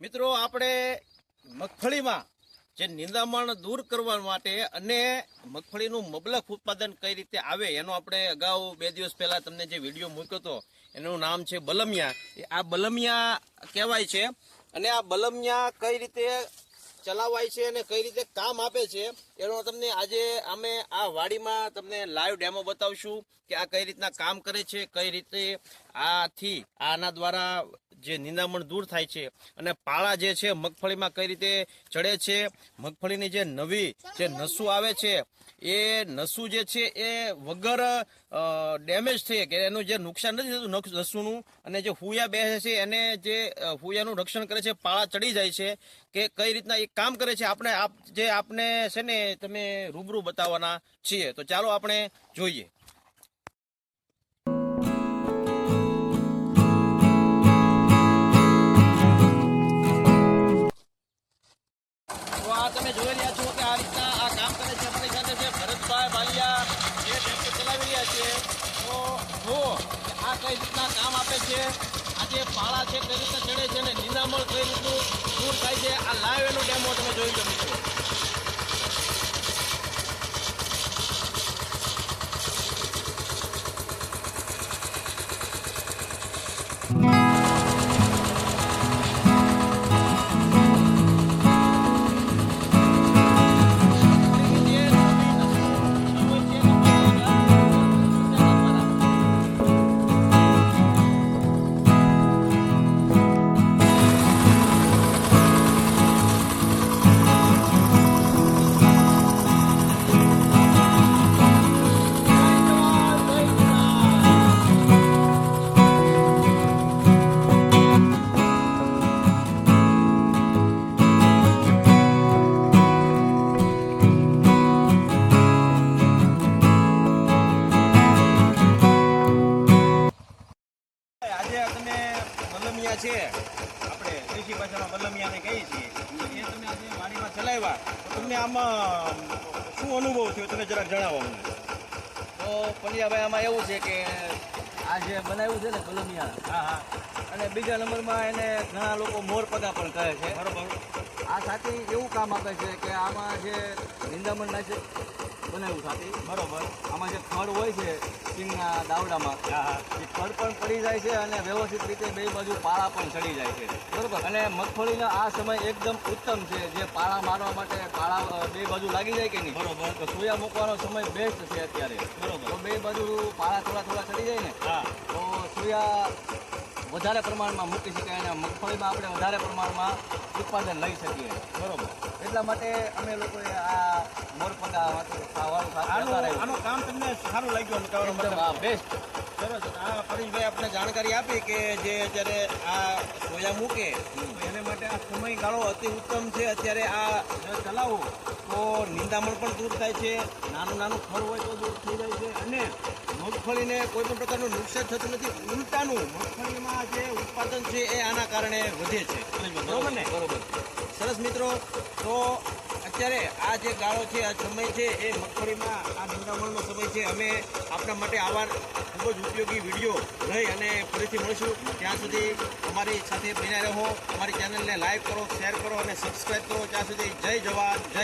મિત્રો આપણે મગફળીમાં જે નિંદામણ દૂર કરવા માટે અને મગફળીનું મબલખ ઉત્પાદન કઈ રીતે આવે એનો આપણે અગાઉ 2 દિવસ પહેલા તમને જે વિડીયો મૂક્યો હતો એનું નામ છે બલમિયા. આ બલમિયા કહેવાય છે અને આ બલમિયા કઈ રીતે ચલાવાય છે અને કઈ રીતે કામ આપે છે એનો તમને આજે અમે આ વાડીમાં તમને લાઈવ ડેમો બતાવશું કે આ કઈ રીતના કામ કરે છે, કઈ રીતે આના દ્વારા જે નિંદામણ દૂર થાય છે અને પાળા જે છે મગફળીમાં કઈ રીતે ચડે છે, મગફળીની જે નવી જે નસું આવે છે એ નસું જે છે એ વગર ડેમેજ થઈ કે એનું જે નુકસાન નથી થતું નસુનું, અને જે ફૂયા બેસે છે એને જે ફૂયાનું રક્ષણ કરે છે, પાળા ચડી જાય છે કે કઈ રીતના એ કામ કરે છે આપણે આપને છે ને તમે રૂબરૂ બતાવવાના છીએ. તો ચાલો આપણે જોઈએ. તમે જોઈ રહ્યા છો કે આ રીતના આ કામ કરે છે. આપણી સાથે છે ભરતભાઈ બાલિયા, જે ટ્રેક્ટર ચલાવી રહ્યા છે. તો જુઓ આ કઈ રીતના કામ આપે છે, આ જે પાળા છે કઈ રીતના ચડે છે અને નિંદામણ કઈ રીતનું દૂર થાય છે. આ લાઈવ એનો ડેમો તમે જોઈ લો મિત્રો. છે આપણે દેશી ભાષામાં બલમિયાને કહીએ છીએ. એ તમે આજે વાડીમાં ચલાવ્યા તો તમને આમાં શું અનુભવ થયો તમે જરાક જણાવો મને. તો પંડ્યાભાઈ આમાં એવું છે કે આ જે બનાવ્યું છે ને બલમિયા, હા, અને બીજા નંબરમાં એને ઘણા લોકો મોરપગા પણ કહે છે. બરોબર. આ સાથી એવું કામ આપે છે કે આમાં જે નિંદામણ નાશક બનાવ્યું સાથી, બરોબર. આમાં જે ખડ હોય છે સિંગના દાવડામાં, એ ખડ પણ પડી જાય છે અને વ્યવસ્થિત રીતે બે બાજુ પાળા પણ ચડી જાય છે. બરોબર. અને મગફળીનો આ સમય એકદમ ઉત્તમ છે, જે પાળા મારવા માટે પાળા બે બાજુ લાગી જાય કે નહીં, બરોબર. તો સોયા મૂકવાનો સમય બેસ્ટ છે અત્યારે. બરોબર. તો બે બાજુ પાળા થોડા ચડી જાય ને, હા, તો સોયા વધારે પ્રમાણમાં મૂકી શકાય અને મગફળીમાં આપણે વધારે પ્રમાણમાં ઉત્પાદન લઈ શકીએ. બરોબર. એટલા માટે અમે લોકોએ આ મોરપગા આનું કામ તમને સારું લાગ્યું કહેવાનો મતલબ બેસ્ટ. સરસ. આ પરેશભાઈ આપણે જાણકારી આપી કે જે અત્યારે આ સોયા મૂકે તો એને માટે આ સમયગાળો અતિ ઉત્તમ છે. અત્યારે આ જો ચલાવો તો નિંદામણ પણ દૂર થાય છે, નાનું ફળ હોય તો દૂર થઈ જાય છે અને મગફળીને કોઈ પણ પ્રકારનું નુકસાન થતું નથી. ઉલટાનું મગફળીમાં જે ઉત્પાદન છે એ આના કારણે વધે છે. બરોબર ને? બરોબર. સરસ મિત્રો. તો અત્યારે આ જે ગાળો છે, આ સમય છે એ મગફળીમાં આ નિંદામણનો સમય છે. અમે આપણા માટે આવા ખૂબ જ ઉપયોગી વિડીયો લઈ અને ફરીથી મળીશું. ત્યાં સુધી અમારી સાથે બન્યા રહો. અમારી ચેનલને લાઈક કરો, શેર કરો અને સબસ્ક્રાઈબ કરો. ત્યાં સુધી જય જવાન, જય